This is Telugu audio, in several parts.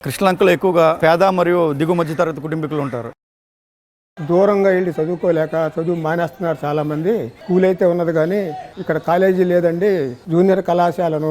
కృష్ణలంకలో ఎక్కువగా పేద మరియు దిగువ మధ్య తరగతి కుటుంబీకులు ఉంటారు. దూరంగా వెళ్ళి చదువుకోలేక చదువు మానేస్తున్నారు చాలామంది. స్కూల్ అయితే ఉన్నది కానీ ఇక్కడ కాలేజీ లేదండి. జూనియర్ కళాశాలను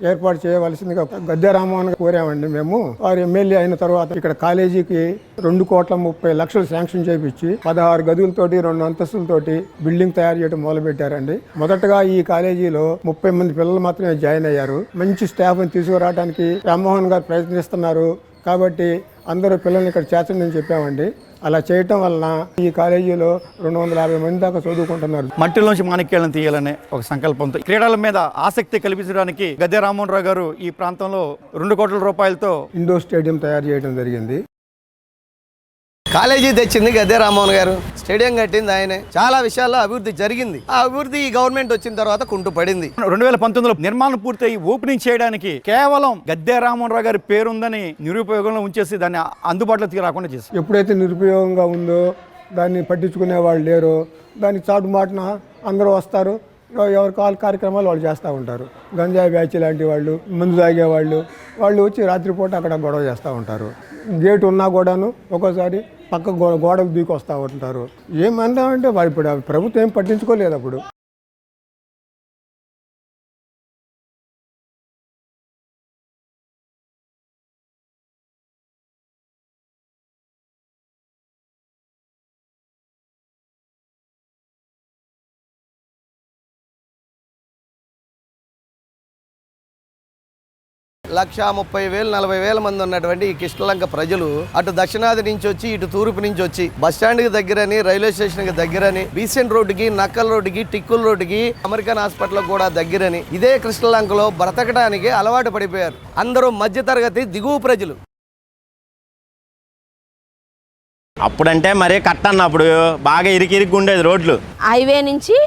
ఏర్పాటు చేయవలసిందిగా గద్దె రామ్మోహన్ కోరామండి మేము. వారు ఎమ్మెల్యే అయిన తర్వాత ఇక్కడ కాలేజీకి 2,30,00,000 శాంక్షన్ చేయించి 16 గదులతోటి 2 అంతస్తులతోటి బిల్డింగ్ తయారు చేయడం మొదలు పెట్టారండి. మొదటగా ఈ కాలేజీలో 30 మంది పిల్లలు మాత్రమే జాయిన్ అయ్యారు. మంచి స్టాఫ్ని తీసుకురావడానికి రామ్మోహన్ గారు ప్రయత్నిస్తున్నారు. కాబట్టి అందరూ పిల్లల్ని ఇక్కడ చేర్చండి చెప్పామండి. అలా చేయటం వలన ఈ కాలేజీలో 250 మంది దాకా చదువుకుంటున్నారు. మట్టిలోంచి మాణిక్యాలను తీయాలనే ఒక సంకల్పంతో క్రీడల మీద ఆసక్తి కల్పించడానికి గద్దె రామ్మోహన్ రావు గారు ఈ ప్రాంతంలో 2 కోట్ల రూపాయలతో ఇండోర్ స్టేడియం తయారు చేయడం జరిగింది. కాలేజీ తెచ్చింది గద్దె రామ్మోహన్ గారు, స్టేడియం కట్టింది ఆయనే. చాలా విషయాల్లో అభివృద్ధి జరిగింది. ఆ అభివృద్ధి ఈ గవర్నమెంట్ వచ్చిన తర్వాత కుంటు పడింది. 2019లో నిర్మాణం పూర్తయి ఓపెనింగ్ చేయడానికి కేవలం గద్దె రామ్మోహన్ రావు గారి పేరుందని నిరుపయోగంలో ఉంచేసి దాన్ని అందుబాటులో రాకుండా చేసి ఎప్పుడైతే నిరుపయోగంగా ఉందో దాన్ని పట్టించుకునే వాళ్ళు లేరో దానికి చాటు మాటన అందరూ వస్తారు. ఎవరి కార్యక్రమాలు వాళ్ళు చేస్తూ ఉంటారు. గంజాయి బ్యాచ్ లాంటి వాళ్ళు, మందు తాగేవాళ్ళు వాళ్ళు వచ్చి రాత్రిపూట అక్కడ గొడవ చేస్తూ ఉంటారు. గేటు ఉన్నా కూడాను ఒక్కోసారి పక్క గోడకు దూకి వస్తూ ఉంటారు. ఏమంటామంటే ఇప్పుడు ప్రభుత్వం ఏం పట్టించుకోలేదు. అప్పుడు లక్ష 30,000 40,000 మంది ఉన్నటువంటి ఈ కృష్ణలంక ప్రజలు అటు దక్షిణాది నుంచి వచ్చి ఇటు తూర్పు నుంచి వచ్చి బస్టాండ్కి దగ్గరని, రైల్వే స్టేషన్కి దగ్గరని, బీసెంట్ రోడ్డుకి, నక్కల్ రోడ్డుకి, టిక్కుల్ రోడ్డుకి, అమెరికన్ హాస్పిటల్ కూడా దగ్గరని ఇదే కృష్ణలంకలో బ్రతకడానికి అలవాటు పడిపోయారు. అందరూ మధ్యతరగతి దిగువ ప్రజలు. అప్పుడంటే మరీ కట్టన్నప్పుడు బాగా ఇరికి ఉండేది రోడ్లు. హైవే నుంచి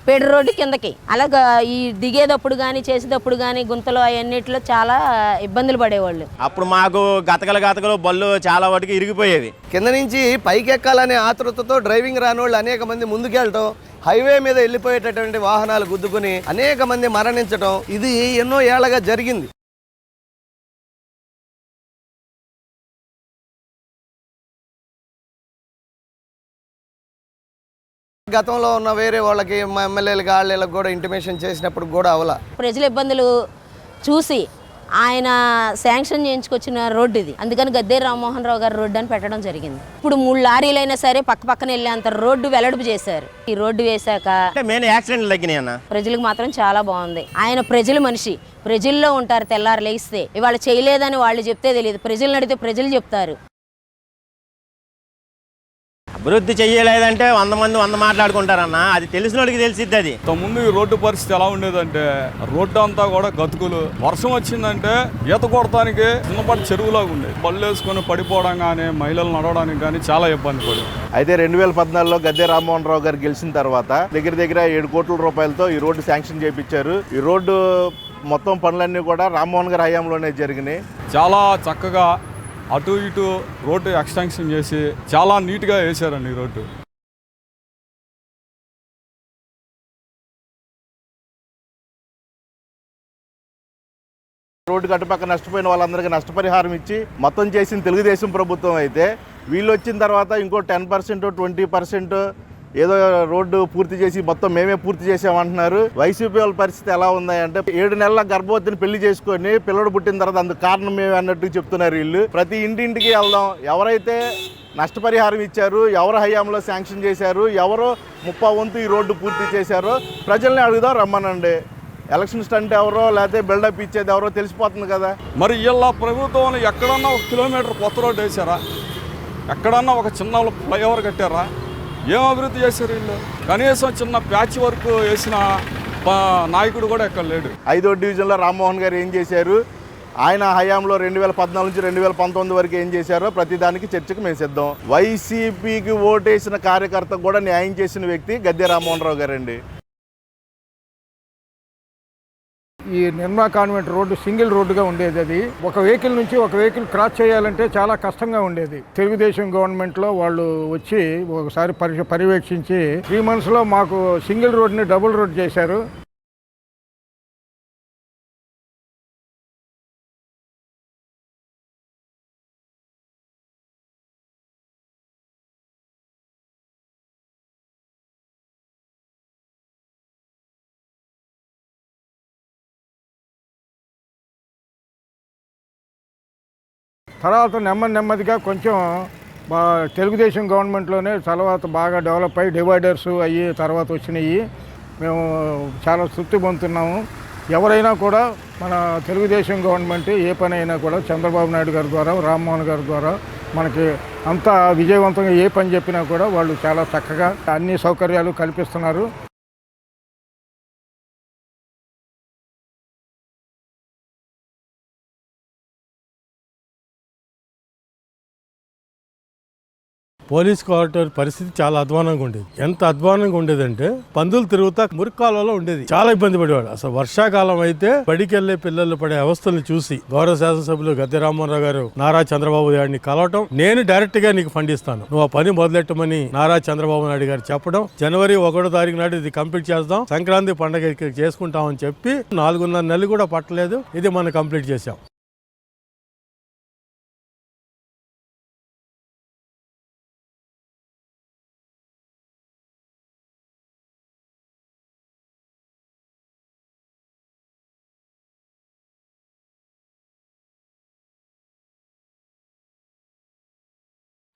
పేడ రోడ్డు కిందకి అలాగా ఈ దిగేటప్పుడు కానీ చేసేటప్పుడు కానీ గుంతలు అవన్నిటిలో చాలా ఇబ్బందులు పడేవాళ్ళు. అప్పుడు మాకు గతకలు బళ్ళు చాలా వాటికి ఇరిగిపోయేవి. కింద నుంచి పైకి ఎక్కాలనే ఆతృతతో డ్రైవింగ్ రాని వాళ్ళు అనేక మంది ముందుకెళ్ళటం, హైవే మీద వెళ్ళిపోయేటటువంటి వాహనాలు గుద్దుకుని అనేక మంది మరణించడం ఇది ఎన్నో ఏళ్లగా జరిగింది. గతంలో ఉన్న వేరే వాళ్ళకి ఎమ్మెల్యేలకు వాళ్ళకి కూడా ఇంటిమేషన్ చేసినప్పుడు కూడా అవలా ప్రజల ఇబ్బందులు చూసి ఆయన శాంక్షన్ చేయించుకొచ్చిన రోడ్డు ఇది. అందుకని గద్దె రామ్మోహన్ రావు గారు రోడ్డు అని పెట్టడం జరిగింది. ఇప్పుడు 3 లారీలైనా సరే పక్కన వెళ్ళేంత రోడ్డు వెడల్పు చేశారు. ఈ రోడ్డు వేశాక యాక్సిడెంట్లు తగ్గినాయి. ప్రజలకు మాత్రం చాలా బాగుంది. ఆయన ప్రజల మనిషి, ప్రజల్లో ఉంటారు. తెల్లారు లేస్తే ఇవాళ చేయలేదని వాళ్ళు చెప్తే తెలియదు, ప్రజలు నడితే ప్రజలు చెప్తారు. అభివృద్ధి చెయ్యలేదంటే 100 మంది 100 మాట్లాడుకుంటారన్న, అది తెలిసిన వాళ్ళకి తెలిసిద్ది. అది ముందు ఈ రోడ్డు పరిస్థితి ఎలా ఉండేదంటే రోడ్డు అంతా కూడా గతుకులు. వర్షం వచ్చిందంటే ఈత కొడటానికి చిన్నపాటి చెరువులాగా ఉండేది. బళ్ళు వేసుకొని పడిపోవడం కానీ, మహిళలు నడవడానికి కానీ చాలా ఇబ్బంది పడి. అయితే 2014లో గద్దె రామ్మోహన్ రావు గారు గెలిచిన తర్వాత దగ్గర 7 కోట్ల రూపాయలతో ఈ రోడ్డు శాంక్షన్ చేయించారు. ఈ రోడ్డు మొత్తం పనులన్నీ కూడా రామ్మోహన్ గారి హయాంలోనే జరిగినాయి. చాలా చక్కగా అటు ఇటు రోడ్డు ఎక్స్టెన్షన్ చేసి చాలా నీట్గా వేశారండి ఈ రోడ్డు. రోడ్డు కట్టుపక్క నష్టపోయిన వాళ్ళందరికీ నష్టపరిహారం ఇచ్చి మొత్తం చేసిన తెలుగుదేశం ప్రభుత్వం అయితే వీళ్ళు వచ్చిన తర్వాత ఇంకో 10% 20% ఏదో రోడ్డు పూర్తి చేసి మొత్తం మేమే పూర్తి చేసామంటున్నారు. వైసీపీ వాళ్ళ పరిస్థితి ఎలా ఉందంటే 7 నెలల గర్భవతిని పెళ్లి చేసుకొని పిల్లడు పుట్టిన తర్వాత అందుకు కారణం మేమే అన్నట్టు చెప్తున్నారు వీళ్ళు. ప్రతి ఇంటింటికి వెళ్దాం, ఎవరైతే నష్టపరిహారం ఇచ్చారు, ఎవరు హయాంలో శాంక్షన్ చేశారు, ఎవరో 30 వంతు ఈ రోడ్డు పూర్తి చేశారో ప్రజల్ని అడుగుదాం రమ్మనండి. ఎలక్షన్ స్టంట్ ఎవరో లేకపోతే బిల్డప్ ఇచ్చేది ఎవరో తెలిసిపోతుంది కదా. మరి వీళ్ళ ప్రభుత్వం ఎక్కడన్నా 1 కిలోమీటర్ కొత్త రోడ్డు వేసారా? ఎక్కడన్నా ఒక చిన్న ఫ్లైఓవర్ కట్టారా? ఏం అభివృద్ధి చేశారు వీళ్ళు? కనీసం చిన్న ప్యాచ్ వర్క్ వేసిన నాయకుడు కూడా ఎక్కడ లేడు. 5వ డివిజన్లో రామ్మోహన్ గారు ఏం చేశారు, ఆయన హయాంలో 2014 నుంచి 2019 వరకు ఏం చేశారో ప్రతిదానికి చర్చకు మేము సిద్ధం. వైసీపీకి ఓటేసిన కార్యకర్తకు కూడా న్యాయం చేసిన వ్యక్తి గద్దె రామ్మోహన్ రావు గారండి. ఈ నిర్మలా కాన్వెంట్ రోడ్డు సింగిల్ రోడ్డుగా ఉండేది. అది ఒక వెహికల్ నుంచి ఒక వెహికల్ క్రాస్ చేయాలంటే చాలా కష్టంగా ఉండేది. తెలుగుదేశం గవర్నమెంట్లో వాళ్ళు వచ్చి ఒకసారి పర్యవేక్షించి 3 monthsలో మాకు సింగిల్ రోడ్ని డబుల్ రోడ్ చేశారు. తర్వాత నెమ్మదిగా కొంచెం తెలుగుదేశం గవర్నమెంట్లోనే తర్వాత బాగా డెవలప్ అయ్యి డివైడర్స్ అయ్యి తర్వాత వచ్చినాయి. మేము చాలా తృప్తి పొందుతున్నాము. ఎవరైనా కూడా మన తెలుగుదేశం గవర్నమెంట్ ఏ పని అయినా కూడా చంద్రబాబు నాయుడు గారి ద్వారా, రామ్మోహన్ గారి ద్వారా మనకి అంతా విజయవంతంగా ఏ పని చెప్పినా కూడా వాళ్ళు చాలా చక్కగా అన్ని సౌకర్యాలు కల్పిస్తున్నారు. పోలీస్ క్వార్టర్ పరిస్థితి చాలా అధ్వానంగా ఉండేది. ఎంత అధ్వానంగా ఉండేదంటే పందులు తిరుగుతా మురికాలలో ఉండేది. చాలా ఇబ్బంది పడేవాడు. అసలు వర్షాకాలం అయితే బడికెళ్లే పిల్లలు పడే అవస్థలను చూసి గౌరవ శాసనసభ్యులు గద్దె రామ్మోహన్ గారు నారా చంద్రబాబు నాయుడిని కలవటం, నేను డైరెక్ట్ గా నీకు ఫండ్ ఇస్తాను, నువ్వు ఆ పని మొదలెట్టమని నారా చంద్రబాబు నాయుడు గారు చెప్పడం, జనవరి 1వ తారీఖు నాడు ఇది కంప్లీట్ చేద్దాం, సంక్రాంతి పండుగ చేసుకుంటామని చెప్పి 4.5 నెలలు కూడా పట్టలేదు, ఇది మనం కంప్లీట్ చేశాం.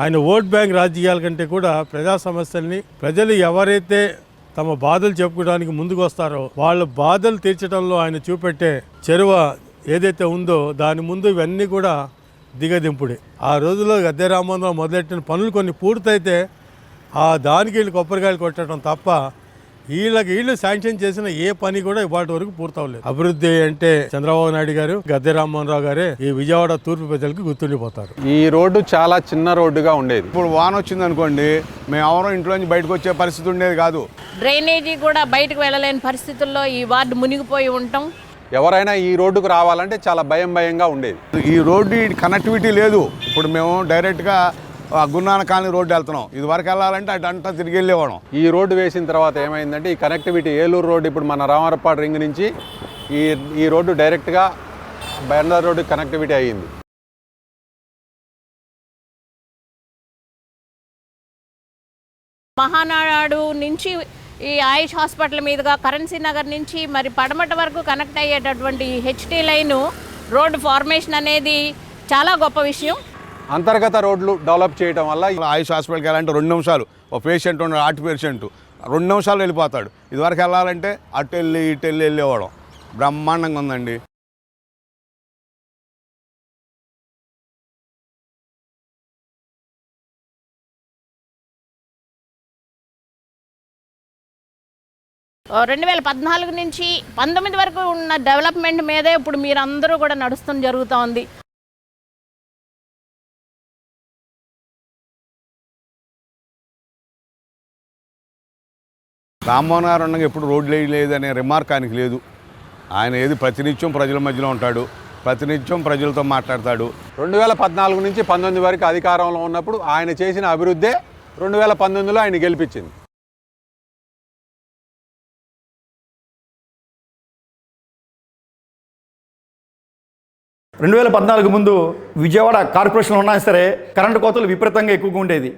ఆయన ఓట్ బ్యాంక్ రాజకీయాల కంటే కూడా ప్రజా సమస్యల్ని, ప్రజలు ఎవరైతే తమ బాధలు చెప్పుకోవడానికి ముందుకు వస్తారో వాళ్ళ బాధలు తీర్చడంలో ఆయన చూపెట్టే చెరువ ఏదైతే ఉందో దాని ముందు ఇవన్నీ కూడా దిగదింపుడే. ఆ రోజుల్లో గద్దె రామ్మోహన్ రావు మొదలెట్టిన పనులు కొన్ని పూర్తయితే దానికి వీళ్ళు కొబ్బరికాయలు కొట్టడం తప్ప వీళ్ళు శాంక్షన్ చేసిన ఏ పని కూడా ఇవాటి వరకు పూర్తవలేదు. అభివృద్ధి అంటే చంద్రబాబు నాయుడు గారు, గద్దె రామ్మోహన్ రావు గారే ఈ విజయవాడ తూర్పు ప్రజలకు గుర్తుండిపోతారు. ఈ రోడ్డు చాలా చిన్న రోడ్డుగా ఉండేది. ఇప్పుడు వాన వచ్చింది అనుకోండి, మేము ఎవరో ఇంట్లోంచి బయటకు వచ్చే పరిస్థితి ఉండేది కాదు. డ్రైనేజీ కూడా బయటకు వెళ్ళలేని పరిస్థితుల్లో ఈ వార్డు మునిగిపోయి ఉంటాం. ఎవరైనా ఈ రోడ్డుకు రావాలంటే చాలా భయంగా ఉండేది. ఈ రోడ్డు కనెక్టివిటీ లేదు. ఇప్పుడు మేము డైరెక్ట్గా గురునానక్ కాలనీ రోడ్డు వెళ్తున్నాం. ఇది వరకు వెళ్ళాలంటే అటంతా తిరిగి వెళ్ళేవాళ్ళం. ఈ రోడ్డు వేసిన తర్వాత ఏమైందంటే ఈ కనెక్టివిటీ ఏలూరు రోడ్డు ఇప్పుడు మన రామవరపాడు రింగ్ నుంచి ఈ రోడ్డు డైరెక్ట్గా బందర్ రోడ్డు కనెక్టివిటీ అయ్యింది. మహానాడు నుంచి ఈ ఆయుష్ హాస్పిటల్ మీదుగా కరెన్సీ నగర్ నుంచి మరి పడమట వరకు కనెక్ట్ అయ్యేటటువంటి హెచ్టీ లైను రోడ్డు ఫార్మేషన్ అనేది చాలా గొప్ప విషయం. అంతర్గత రోడ్లు డెవలప్ చేయడం వల్ల ఆయుష్ హాస్పిటల్కి వెళ్ళాలంటే 2 నిమిషాలు. ఒక పేషెంట్ ఉన్నాడు, హార్ట్ పేషెంట్ 2 నిమిషాలు వెళ్ళిపోతాడు. ఇదివరకు వెళ్ళాలంటే అటు వెళ్ళి ఇటు వెళ్ళేవాడు. బ్రహ్మాండంగా ఉందండి. రెండు 2014 నుంచి 19 వరకు ఉన్న డెవలప్మెంట్ మీదే ఇప్పుడు మీరందరూ కూడా నడుస్తూ జరుగుతోంది. రామ్మోహన్ గారు ఉండగా ఎప్పుడు రోడ్లు లేదనే రిమార్క్ ఆయనకి లేదు. ఆయన ఏది ప్రతినిత్యం ప్రజల మధ్యలో ఉంటాడు, ప్రతినిత్యం ప్రజలతో మాట్లాడతాడు. 2014 నుంచి 19 వరకు అధికారంలో ఉన్నప్పుడు ఆయన చేసిన అభివృద్ధే 2019లో ఆయన గెలిపించింది. 2014 ముందు విజయవాడ కార్పొరేషన్లో ఉన్నా సరే కరెంటు కోతలు విపరీతంగా ఎక్కువగా ఉండేది.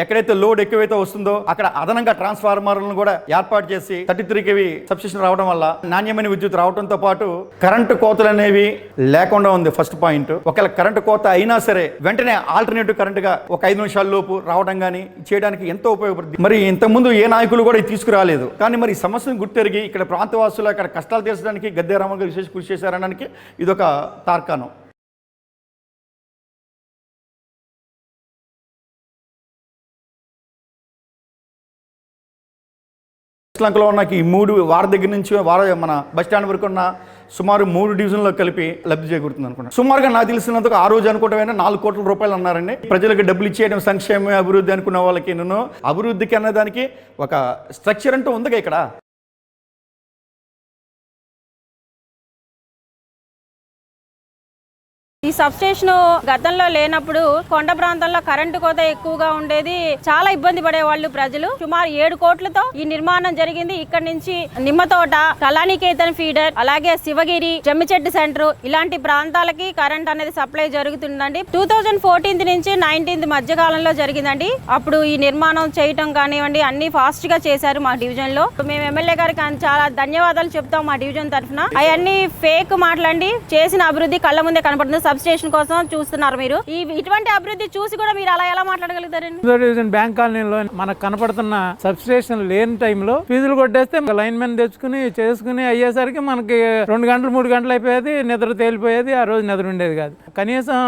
ఎక్కడైతే లోడ్ ఎక్కువైతే వస్తుందో అక్కడ అదనంగా ట్రాన్స్ఫార్మర్లను కూడా ఏర్పాటు చేసి 33 kV సబ్స్టేషన్ రావడం వల్ల నాణ్యమైన విద్యుత్ రావడంతో పాటు కరెంటు కోతలు అనేవి లేకుండా ఉంది. First point. ఒకవేళ కరెంటు కోత అయినా సరే వెంటనే ఆల్టర్నేటివ్ కరెంటుగా ఒక 5 నిమిషాల లోపు రావడం కానీ చేయడానికి ఎంతో ఉపయోగపడుతుంది. మరి ఇంతకుముందు ఏ నాయకులు కూడా తీసుకురాలేదు. కానీ మరి ఈ సమస్యను గుర్తెరిగి ఇక్కడ ప్రాంతవాసులు అక్కడ కష్టాలు తీర్చడానికి గద్దె రామ్మోహన్ గారు విశేష కృషి చేశారనడానికి ఇదొక తార్కాణం. శ్రీలంకలో ఉన్న ఈ 3 వార్డు దగ్గర నుంచి మన బస్ స్టాండ్ వరకు ఉన్న సుమారు 3 డివిజన్లో కలిపి లబ్ధి చేకూరుతుంది అనుకుంటున్నాను. సుమారుగా నాకు తెలిసినందుకు ఆ రోజు అనుకోవటమైనా 4 కోట్ల రూపాయలు అన్నారండి. ప్రజలకు డబ్బులు ఇచ్చేయడం సంక్షేమ అభివృద్ధి అనుకున్న వాళ్ళకి నేను అభివృద్ధికి అన్నదానికి ఒక స్ట్రక్చర్ అంటూ ఉందిగా ఇక్కడ. ఈ సబ్స్టేషన్ గతంలో లేనప్పుడు కొండ ప్రాంతంలో కరెంటు కోత ఎక్కువగా ఉండేది. చాలా ఇబ్బంది పడేవాళ్ళు ప్రజలు. సుమారు 7 కోట్లతో ఈ నిర్మాణం జరిగింది. ఇక్కడ నుంచి నిమ్మతోట, కళానికేతన్ ఫీడర్, అలాగే శివగిరి, జమ్మిచెట్టు సెంటర్ ఇలాంటి ప్రాంతాలకి కరెంట్ అనేది సప్లై జరుగుతుందండి. 2014 నుంచి 19 మధ్య కాలంలో జరిగిందండి. అప్పుడు ఈ నిర్మాణం చేయటం కానివ్వండి అన్ని ఫాస్ట్ గా చేశారు మా డివిజన్ లో. మేము ఎమ్మెల్యే గారికి చాలా ధన్యవాదాలు చెప్తాం మా డివిజన్ తరఫున. అవన్నీ ఫేక్ మాట్లాడి చేసిన అభివృద్ధి కళ్ళ ముందే కనపడుతుంది. సబ్ స్టేషన్ కోసం చూస్తున్నారు మీరు. ఇటువంటి అభివృద్ధి చూసి కూడా మీరు అలా ఎలా మాట్లాడగలుగుతారండి? డివిజన్ బ్యాంక్ కాలనీలో మనకు కనపడుతున్న సబ్ స్టేషన్ లేని టైంలో ఫీజులు కొట్టేస్తే లైన్ మెన్ తెచ్చుకుని చేసుకుని అయ్యేసరికి మనకి 2 గంటలు 3 గంటలు అయిపోయేది. నిద్ర తేలిపోయేది. ఆ రోజు నిద్ర ఉండేది కాదు. కనీసం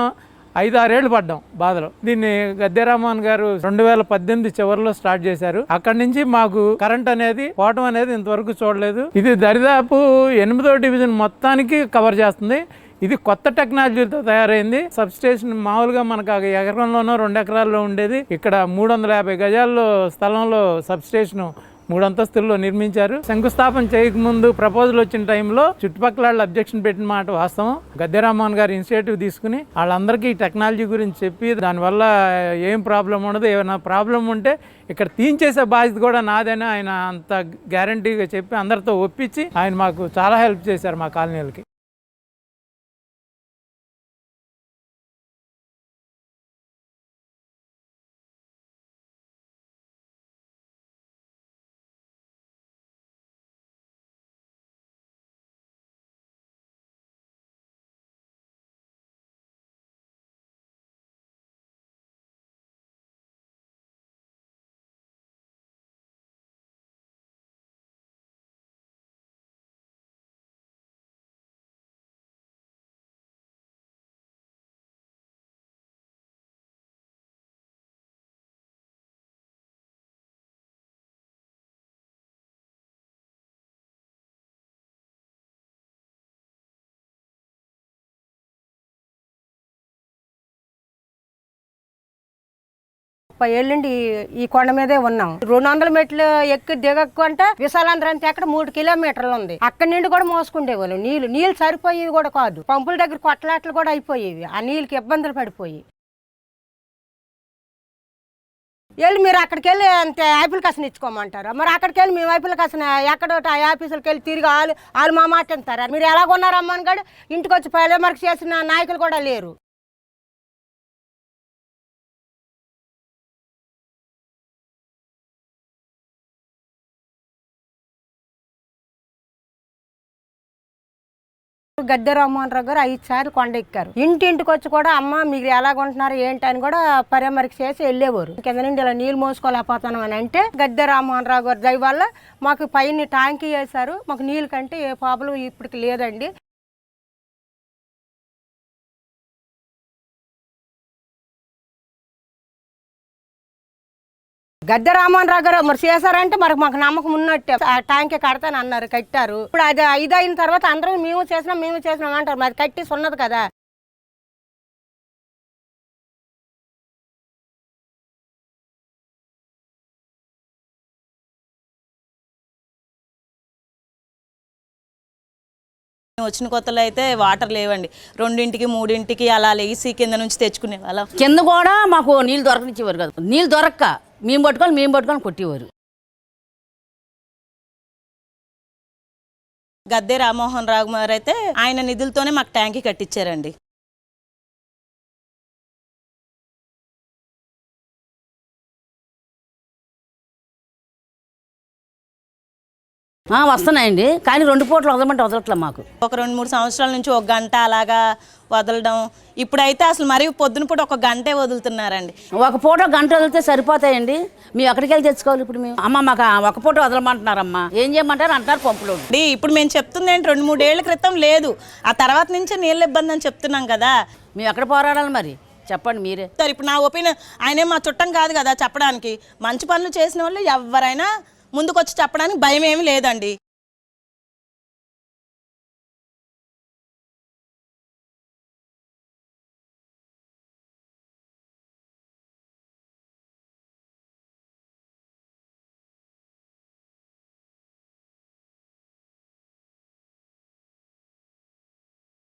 5-6 ఏళ్ళు పడ్డాం బాధలో. దీన్ని గద్దె రామ్మోహన్ గారు 2018 చివరిలో స్టార్ట్ చేశారు. అక్కడి నుంచి మాకు కరెంట్ అనేది పోవటం అనేది ఇంతవరకు చూడలేదు. ఇది దరిదాపు 8వ డివిజన్ మొత్తానికి కవర్ చేస్తుంది. ఇది కొత్త టెక్నాలజీతో తయారైంది. సబ్ స్టేషన్ మామూలుగా మనకు 1 ఎకరంలోనో 2 ఎకరాల్లో ఉండేది. ఇక్కడ 350 గజాల్లో స్థలంలో సబ్ స్టేషన్ 3 అంతస్తుల్లో నిర్మించారు. శంకుస్థాపన చేయకముందు ప్రపోజల్ వచ్చిన టైంలో చుట్టుపక్కల వాళ్ళు అబ్జెక్షన్ పెట్టిన మాట వాస్తవం. గద్దె రామ్మోహన్ గారు ఇనిషియేటివ్ తీసుకుని వాళ్ళందరికీ ఈ టెక్నాలజీ గురించి చెప్పి దానివల్ల ఏం ప్రాబ్లం ఉండదు, ఏమైనా ప్రాబ్లం ఉంటే ఇక్కడ తీయించేసే బాధ్యత కూడా నాదని ఆయన అంత గ్యారంటీగా చెప్పి అందరితో ఒప్పించి ఆయన మాకు చాలా హెల్ప్ చేశారు మా కాలనీలకి. ఏళ్ళండి ఈ కొండ మీదే ఉన్నాం. 200 మెట్లు ఎక్కి దిగక్కంటే విశాలాంధ్రానికి అక్కడ 3 కిలోమీటర్లు ఉంది. అక్కడి నుండి కూడా మోసుకుండేవాళ్ళు. నీళ్ళు సరిపోయేవి కూడా కాదు. పంపుల దగ్గర కొట్లాట్లు కూడా అయిపోయేవి. ఆ నీళ్ళకి ఇబ్బందులు పడిపోయి వెళ్ళి మీరు అక్కడికి వెళ్ళి అంతే యాపిల్ కసన ఇచ్చుకోమంటారు. మరి అక్కడికి వెళ్ళి మేము యాపిల్ కసన ఎక్కడోటి ఆ ఆఫీసులకు వెళ్ళి తిరిగి వాళ్ళు మా మాట అంటారు. మీరు ఎలా కొన్నారమ్మని కూడా ఇంటికి వచ్చి పైలమర్క్ చేసిన నాయకులు కూడా లేరు. గద్దె రామ్మోహన్ రావు గారు 5 సార్లు కొండ ఎక్కారు. ఇంటింటికి వచ్చి కూడా అమ్మ మీరు ఎలాగుంటున్నారు ఏంటి అని కూడా పరామర్శ చేసి వెళ్ళేవారు. కింద నుండి ఇలా నీళ్ళు మోసుకోలేకపోతున్నాం అని అంటే గద్దె రామ్మోహన్ రావు గారి దయ వల్ల మాకు పైన ట్యాంకీ వేశారు. మాకు నీళ్ళు కంటే ఏ ప్రాబ్లం ఇప్పటికి లేదండి. గద్దె రామ్మోహన్ రావు గారు మరి చేశారంటే మరి మాకు నమ్మకం ఉన్నట్టే. ట్యాంకే కడతాను అన్నారు, కట్టారు. ఇప్పుడు అది 5 అయిన తర్వాత అందరూ మేము చేసినాం అంటారు. మరి కట్టేసి ఉన్నది కదా. వచ్చిన కొత్తలో అయితే వాటర్ లేవండి. 2ంటికి 3ంటికి అలా లేసి కింద నుంచి తెచ్చుకునే వాళ్ళం. కింద కూడా మాకు నీళ్ళు దొరకనిచ్చేవారు కదా. నీళ్ళు దొరక్క మేము పట్టుకొని కొట్టేవారు. గద్దె రామ్మోహన్ రావు గారు అయితే ఆయన నిధులతోనే మాకు ట్యాంకీ కట్టించారండి. వస్తున్నాయండి, కానీ 2 పూటలు వదలమంటే వదలట్లే మాకు. ఒక 2-3 సంవత్సరాల నుంచి 1 గంట అలాగా వదలడం. ఇప్పుడైతే అసలు మరి పొద్దున పూట 1 గంటే వదులుతున్నారండి. 1 పూట గంట వదిలితే సరిపోతాయండి. మేము ఎక్కడికి వెళ్ళి తెచ్చుకోవాలి ఇప్పుడు? మేము అమ్మ మాకు 1 పూట వదలమంటున్నారమ్మా. ఏం చేయమంటారు అంటారు పంపులో. ఇప్పుడు మేము చెప్తుంది ఏంటి 2-3 ఏళ్ల క్రితం లేదు. ఆ తర్వాత నుంచే నీళ్ళ ఇబ్బంది అని చెప్తున్నాం కదా. మేము ఎక్కడ పోరాడాలి మరి చెప్పండి మీరే. సరే ఇప్పుడు నా ఒపీనియన్, ఆయనే మా చుట్టం కాదు కదా చెప్పడానికి. మంచి పనులు చేసిన వాళ్ళు ఎవరైనా ముందుకొచ్చి చెప్పడానికి భయం ఏమి లేదండి.